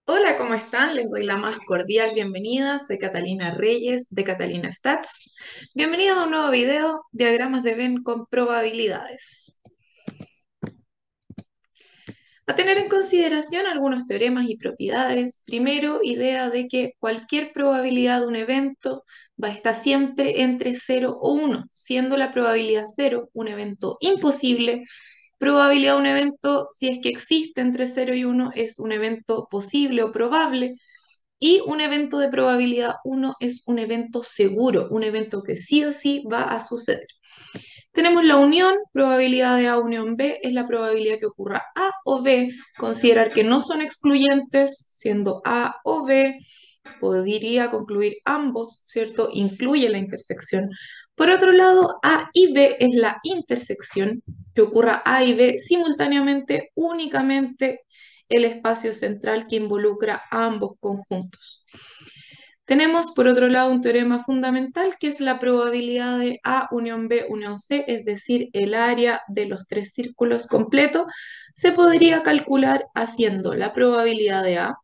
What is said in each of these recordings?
Hola, ¿cómo están? Les doy la más cordial bienvenida. Soy Catalina Reyes de Catalina Stats. Bienvenidos a un nuevo video, diagramas de Venn con probabilidades. A tener en consideración algunos teoremas y propiedades. Primero, idea de que cualquier probabilidad de un evento va a estar siempre entre 0 o 1, siendo la probabilidad 0 un evento imposible. Probabilidad de un evento, si es que existe entre 0 y 1, es un evento posible o probable. Y un evento de probabilidad 1 es un evento seguro, un evento que sí o sí va a suceder. Tenemos la unión, probabilidad de A unión B es la probabilidad que ocurra A o B, considerar que no son excluyentes, siendo A o B, podría concluir ambos, ¿cierto? Incluye la intersección. Por otro lado, A y B es la intersección, que ocurra A y B simultáneamente, únicamente el espacio central que involucra a ambos conjuntos. Tenemos, por otro lado, un teorema fundamental que es la probabilidad de A unión B unión C, es decir, el área de los tres círculos completo, se podría calcular haciendo la probabilidad de A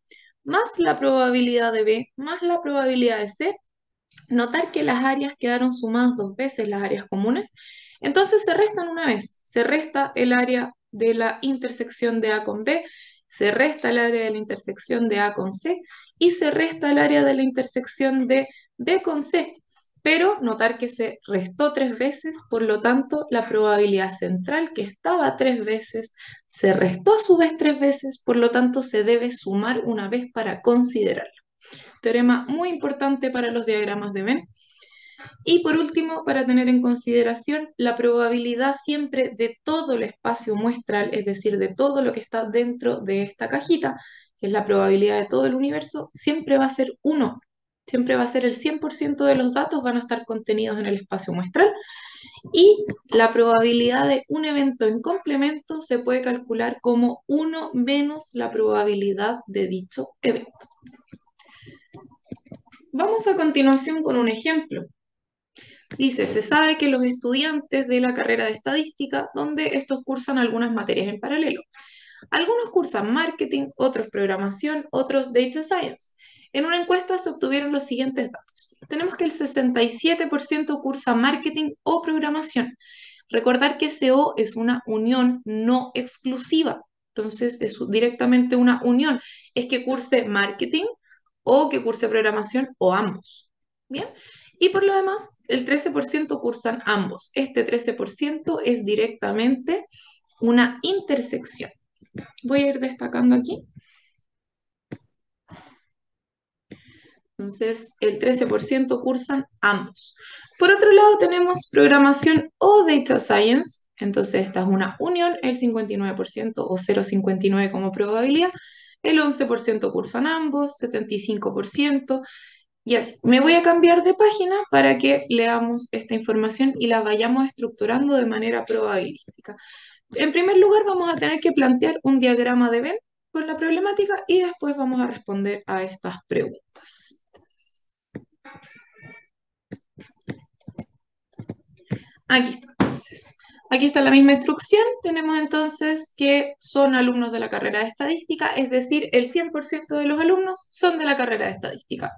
más la probabilidad de B más la probabilidad de C. Notar que las áreas quedaron sumadas dos veces, las áreas comunes, entonces se restan una vez. Se resta el área de la intersección de A con B, se resta el área de la intersección de A con C y se resta el área de la intersección de B con C. Pero notar que se restó tres veces, por lo tanto, la probabilidad central que estaba tres veces se restó a su vez tres veces, por lo tanto, se debe sumar una vez para considerarlo. Teorema muy importante para los diagramas de Venn. Y por último, para tener en consideración la probabilidad siempre de todo el espacio muestral, es decir, de todo lo que está dentro de esta cajita, que es la probabilidad de todo el universo, siempre va a ser 1. Siempre va a ser el 100% de los datos van a estar contenidos en el espacio muestral. Y la probabilidad de un evento en complemento se puede calcular como 1 menos la probabilidad de dicho evento. Vamos a continuación con un ejemplo. Dice, se sabe que los estudiantes de la carrera de estadística, donde estos cursan algunas materias en paralelo. Algunos cursan marketing, otros programación, otros data science. En una encuesta se obtuvieron los siguientes datos. Tenemos que el 67% cursa marketing o programación. Recordar que SEO es una unión no exclusiva. Entonces es directamente una unión. Es que curse marketing o que curse programación o ambos. Bien. Y por lo demás, el 13% cursan ambos. Este 13% es directamente una intersección. Voy a ir destacando aquí. Entonces, el 13% cursan ambos. Por otro lado, tenemos programación o data science. Entonces, esta es una unión, el 59% o 0,59 como probabilidad. El 11% cursan ambos, 75%. Y así, me voy a cambiar de página para que leamos esta información y la vayamos estructurando de manera probabilística. En primer lugar, vamos a tener que plantear un diagrama de Venn con la problemática y después vamos a responder a estas preguntas. Aquí está, entonces. Aquí está la misma instrucción. Tenemos entonces que son alumnos de la carrera de estadística, es decir, el 100% de los alumnos son de la carrera de estadística.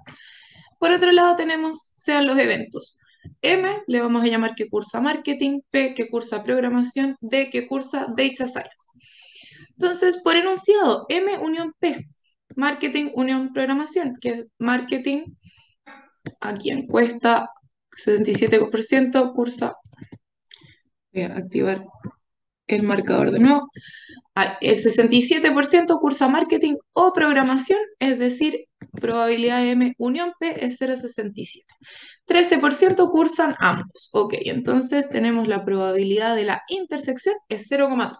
Por otro lado tenemos, sean los eventos. M le vamos a llamar que cursa marketing, P que cursa programación, D que cursa data science. Entonces, por enunciado, M unión P, marketing unión programación, que es marketing, aquí encuesta 67% cursa, voy a activar el marcador de nuevo. El 67% cursa marketing o programación, es decir, probabilidad M unión P es 0,67. 13% cursan ambos. Ok, entonces tenemos la probabilidad de la intersección es 0,13.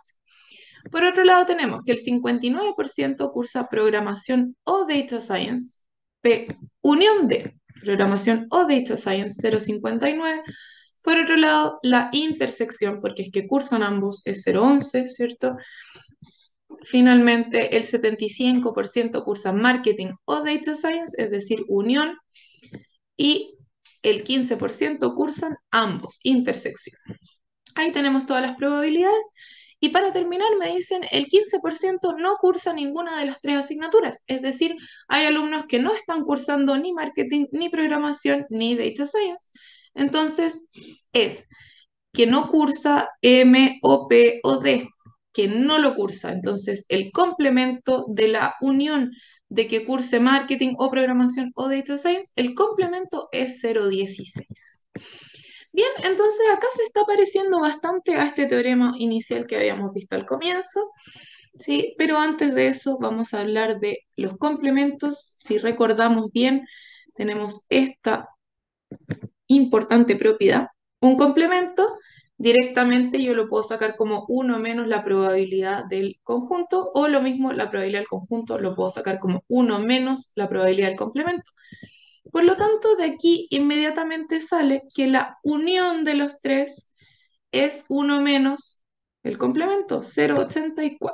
Por otro lado tenemos que el 59% cursa programación o data science, P unión D, programación o data science 0,59. Por otro lado, la intersección, porque es que cursan ambos, es 0,11, ¿cierto? Finalmente, el 75% cursan marketing o data science, es decir, unión, y el 15% cursan ambos, intersección. Ahí tenemos todas las probabilidades Y para terminar, me dicen el 15% no cursa ninguna de las tres asignaturas. Es decir, hay alumnos que no están cursando ni marketing, ni programación, ni data science. Entonces, es que no cursa M o P o D, que no lo cursa. Entonces, el complemento de la unión de que curse marketing o programación o data science, el complemento es 0,16. Bien, entonces acá se está pareciendo bastante a este teorema inicial que habíamos visto al comienzo, ¿sí? Pero antes de eso vamos a hablar de los complementos. Si recordamos bien, tenemos esta importante propiedad. Un complemento directamente yo lo puedo sacar como 1 menos la probabilidad del conjunto, o lo mismo la probabilidad del conjunto lo puedo sacar como 1 menos la probabilidad del complemento. Por lo tanto, de aquí inmediatamente sale que la unión de los tres es 1 menos el complemento, 0,84.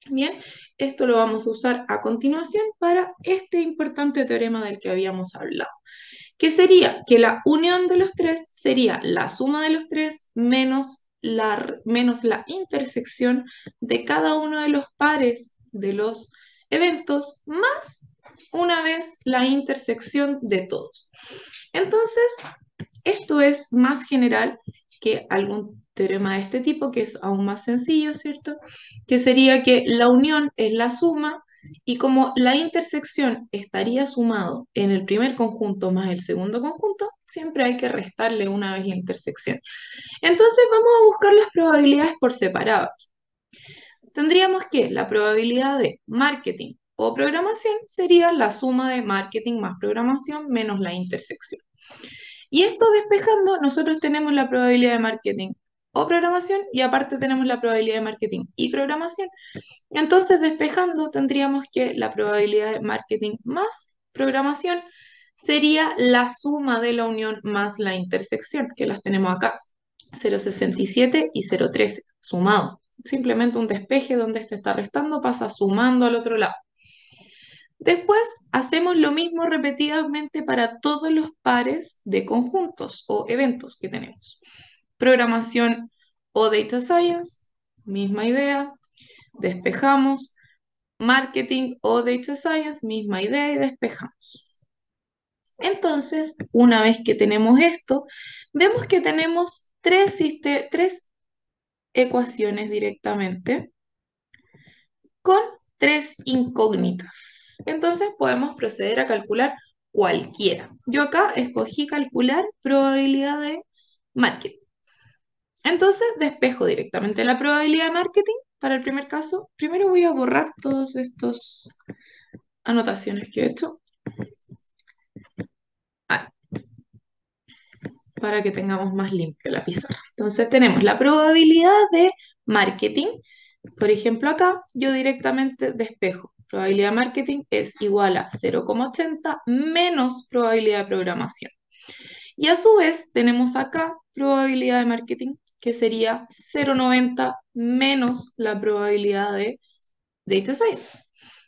Bien, esto lo vamos a usar a continuación para este importante teorema del que habíamos hablado, que sería que la unión de los tres sería la suma de los tres menos la intersección de cada uno de los pares de los eventos, más una vez la intersección de todos. Entonces, esto es más general que algún teorema de este tipo, que es aún más sencillo, ¿cierto? Que sería que la unión es la suma, y como la intersección estaría sumado en el primer conjunto más el segundo conjunto, siempre hay que restarle una vez la intersección. Entonces vamos a buscar las probabilidades por separado. Tendríamos que la probabilidad de marketing o programación sería la suma de marketing más programación menos la intersección. Y esto despejando, nosotros tenemos la probabilidad de marketing o programación, y aparte tenemos la probabilidad de marketing y programación. Entonces, despejando, tendríamos que la probabilidad de marketing más programación sería la suma de la unión más la intersección, que las tenemos acá, 0,67 y 0,13, sumado. Simplemente un despeje donde este está restando, pasa sumando al otro lado. Después hacemos lo mismo repetidamente para todos los pares de conjuntos o eventos que tenemos. Programación o data science, misma idea, despejamos. Marketing o data science, misma idea, y despejamos. Entonces, una vez que tenemos esto, vemos que tenemos tres ecuaciones directamente con tres incógnitas. Entonces podemos proceder a calcular cualquiera. Yo acá escogí calcular probabilidad de marketing. Entonces despejo directamente la probabilidad de marketing para el primer caso. Primero voy a borrar todas estas anotaciones que he hecho. Para que tengamos más limpio la pizarra. Entonces tenemos la probabilidad de marketing. Por ejemplo, acá yo directamente despejo. Probabilidad de marketing es igual a 0,80 menos probabilidad de programación. Y a su vez tenemos acá probabilidad de marketing, que sería 0,90 menos la probabilidad de data science.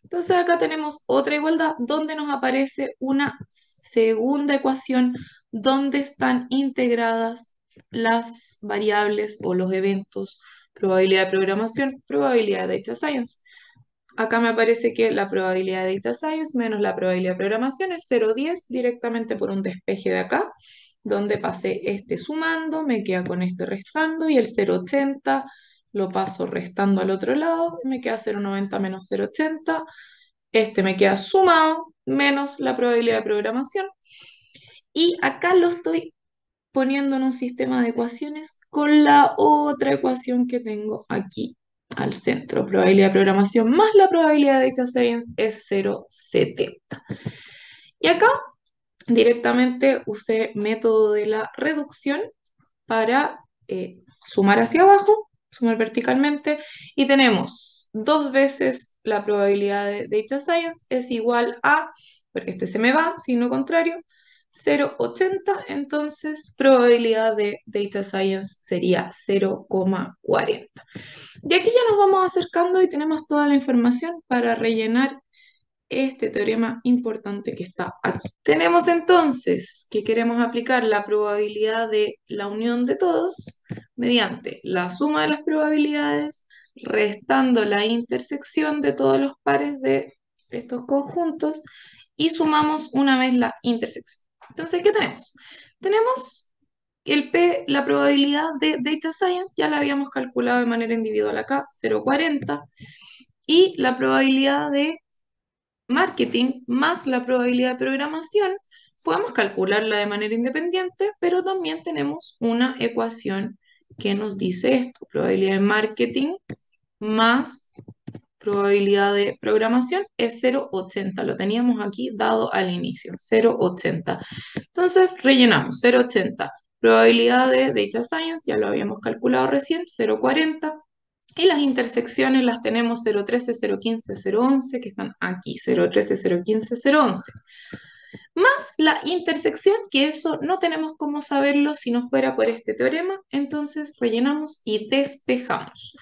Entonces acá tenemos otra igualdad donde nos aparece una segunda ecuación donde están integradas las variables o los eventos, probabilidad de programación, probabilidad de data science. Acá me aparece que la probabilidad de data science menos la probabilidad de programación es 0,10 directamente por un despeje de acá, donde pasé este sumando, me queda con este restando, y el 0,80 lo paso restando al otro lado, me queda 0,90 menos 0,80, este me queda sumado menos la probabilidad de programación, y acá lo estoy poniendo en un sistema de ecuaciones con la otra ecuación que tengo aquí al centro. Probabilidad de programación más la probabilidad de data science es 0,70. Y acá directamente usé método de la reducción para sumar hacia abajo, sumar verticalmente, y tenemos dos veces la probabilidad de data science es igual a, porque este se me va, signo contrario, 0,80, entonces probabilidad de data science sería 0,40. Y aquí ya nos vamos acercando y tenemos toda la información para rellenar este teorema importante que está aquí. Tenemos entonces que queremos aplicar la probabilidad de la unión de todos mediante la suma de las probabilidades restando la intersección de todos los pares de estos conjuntos y sumamos una vez la intersección. Entonces, ¿qué tenemos? Tenemos la probabilidad de Data Science, ya la habíamos calculado de manera individual acá, 0,40, y la probabilidad de marketing más la probabilidad de programación, podemos calcularla de manera independiente, pero también tenemos una ecuación que nos dice esto, probabilidad de marketing más probabilidad de programación es 0,80, lo teníamos aquí dado al inicio, 0,80. Entonces rellenamos 0,80, probabilidad de Data Science, ya lo habíamos calculado recién, 0,40, y las intersecciones las tenemos 0,13, 0,15, 0,11, que están aquí, 0,13, 0,15, 0,11. Más la intersección, que eso no tenemos cómo saberlo si no fuera por este teorema, entonces rellenamos y despejamos.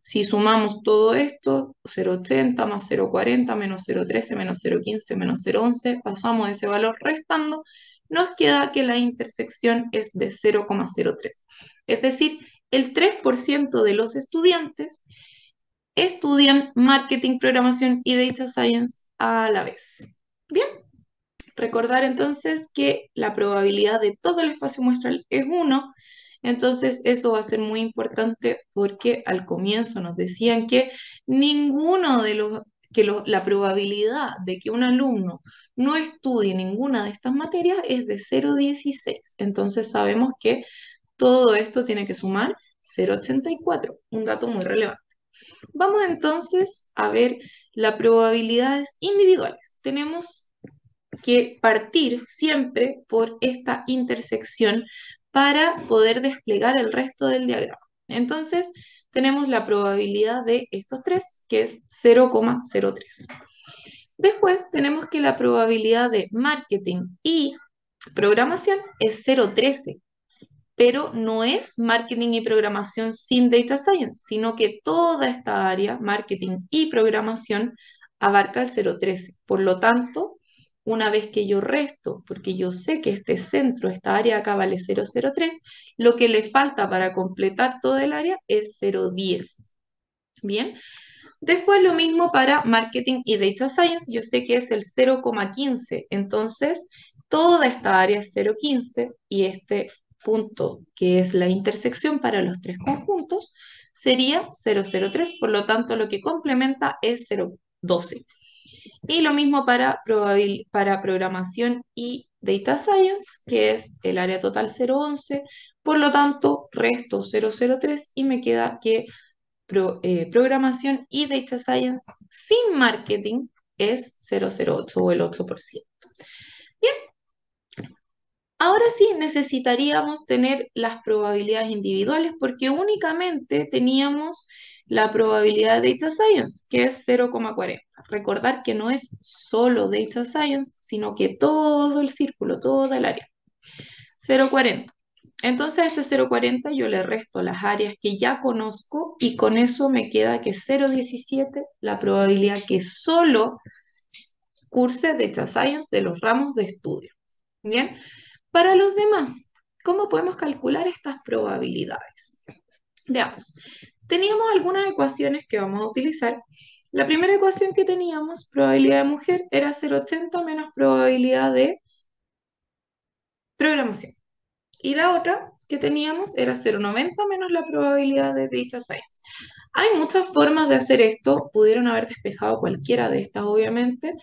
Si sumamos todo esto, 0,80 más 0,40 menos 0,13 menos 0,15 menos 0,11, pasamos ese valor restando, nos queda que la intersección es de 0,03. Es decir, el 3% de los estudiantes estudian marketing, programación y data science a la vez. Bien, recordar entonces que la probabilidad de todo el espacio muestral es 1, entonces eso va a ser muy importante porque al comienzo nos decían que ninguno de los, la probabilidad de que un alumno no estudie ninguna de estas materias es de 0,16, entonces sabemos que todo esto tiene que sumar 0,84, un dato muy relevante. Vamos entonces a ver las probabilidades individuales. Tenemos que partir siempre por esta intersección para poder desplegar el resto del diagrama. Entonces, tenemos la probabilidad de estos tres, que es 0,03. Después tenemos que la probabilidad de marketing y programación es 0,13, pero no es marketing y programación sin data science, sino que toda esta área, marketing y programación, abarca el 0,13. Por lo tanto, una vez que yo resto, porque yo sé que este centro, esta área acá vale 0,03, lo que le falta para completar todo el área es 0,10. Bien, después lo mismo para marketing y data science, yo sé que es el 0,15, entonces toda esta área es 0,15 y este punto que es la intersección para los tres conjuntos sería 0,03, por lo tanto lo que complementa es 0,12. Y lo mismo para programación y data science, que es el área total 0,11, por lo tanto resto 0,03 y me queda que programación y data science sin marketing es 0,08 o el 8%. Bien, ahora sí necesitaríamos tener las probabilidades individuales porque únicamente teníamos la probabilidad de data science, que es 0,40. Recordar que no es solo data science, sino que todo el círculo, toda el área. 0,40. Entonces a ese 0,40 yo le resto las áreas que ya conozco y con eso me queda que 0,17 la probabilidad que solo curse Data Science de los ramos de estudio. Bien, para los demás, ¿cómo podemos calcular estas probabilidades? Veamos, teníamos algunas ecuaciones que vamos a utilizar. La primera ecuación que teníamos, probabilidad de mujer, era 0,80 menos probabilidad de programación. Y la otra que teníamos era 0,90 menos la probabilidad de data science. Hay muchas formas de hacer esto, pudieron haber despejado cualquiera de estas, obviamente.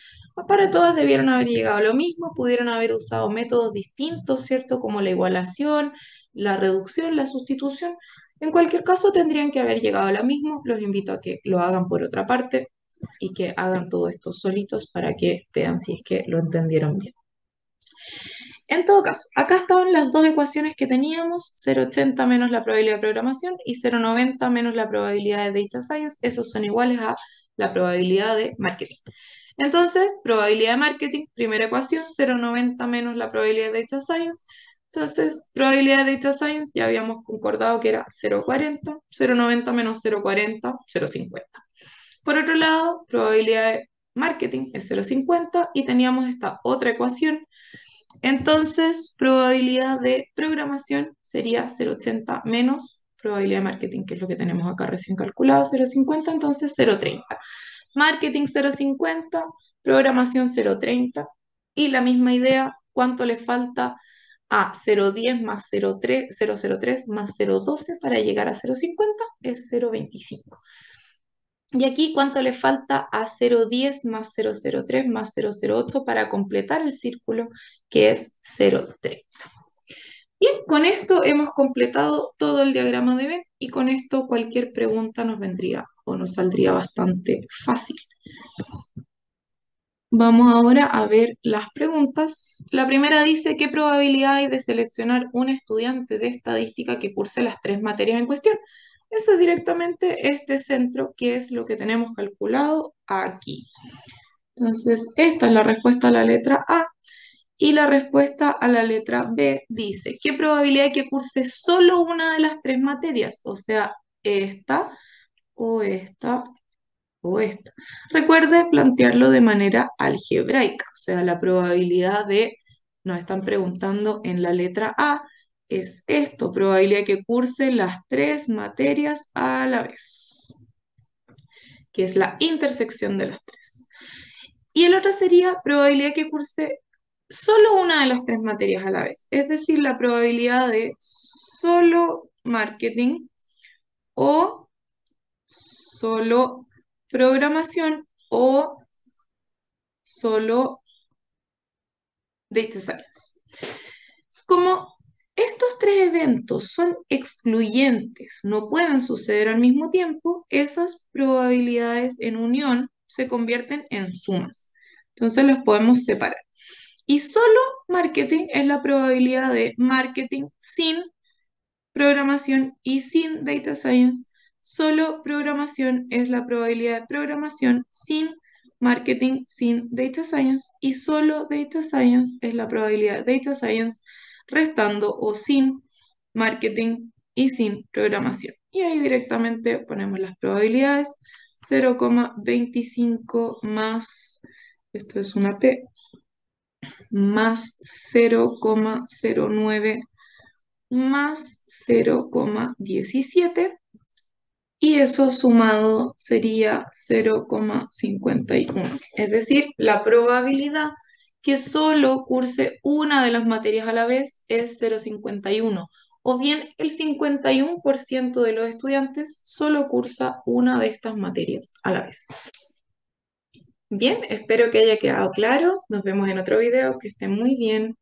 Para todas debieron haber llegado a lo mismo, pudieron haber usado métodos distintos, ¿cierto? Como la igualación, la reducción, la sustitución. En cualquier caso, tendrían que haber llegado a lo mismo. Los invito a que lo hagan por otra parte y que hagan todo esto solitos para que vean si es que lo entendieron bien. En todo caso, acá estaban las dos ecuaciones que teníamos, 0,80 menos la probabilidad de programación y 0,90 menos la probabilidad de data science, esos son iguales a la probabilidad de marketing. Entonces, probabilidad de marketing, primera ecuación, 0,90 menos la probabilidad de data science. Entonces, probabilidad de data science, ya habíamos concordado que era 0,40, 0,90 menos 0,40, 0,50. Por otro lado, probabilidad de marketing es 0,50 y teníamos esta otra ecuación. Entonces, probabilidad de programación sería 0,80 menos probabilidad de marketing, que es lo que tenemos acá recién calculado, 0,50, entonces 0,30. Marketing 0,50, programación 0,30 y la misma idea, ¿cuánto le falta a 0,10 más 0,3, 0,03 más 0,12 para llegar a 0,50? Es 0,25. Y aquí, ¿cuánto le falta a 0,10 más 0,03 más 0,08 para completar el círculo, que es 0,3? Bien, con esto hemos completado todo el diagrama de Venn y con esto cualquier pregunta nos vendría o nos saldría bastante fácil. Vamos ahora a ver las preguntas. La primera dice, ¿qué probabilidad hay de seleccionar un estudiante de estadística que curse las 3 materias en cuestión? Eso es directamente este centro, que es lo que tenemos calculado aquí. Entonces, esta es la respuesta a la letra A. Y la respuesta a la letra B dice, ¿qué probabilidad hay que curse solo una de las 3 materias? O sea, esta o esta o esta. Recuerde plantearlo de manera algebraica, o sea, la probabilidad de, nos están preguntando en la letra A, es esto, probabilidad que curse las 3 materias a la vez, que es la intersección de las 3. Y el otro sería probabilidad que curse solo una de las 3 materias a la vez, es decir, la probabilidad de solo marketing o solo programación o solo Data Science. Como estos 3 eventos son excluyentes, no pueden suceder al mismo tiempo, esas probabilidades en unión se convierten en sumas. Entonces los podemos separar. Y solo marketing es la probabilidad de marketing sin programación y sin data science. Solo programación es la probabilidad de programación sin marketing, sin data science. Y solo data science es la probabilidad de data science restando o sin marketing y sin programación. Y ahí directamente ponemos las probabilidades. 0,25 más, esto es una P, más 0,09 más 0,17 y eso sumado sería 0,51. Es decir, la probabilidad que solo curse una de las materias a la vez es 0,51. O bien el 51% de los estudiantes solo cursa una de estas materias a la vez. Bien, espero que haya quedado claro. Nos vemos en otro video. Que estén muy bien.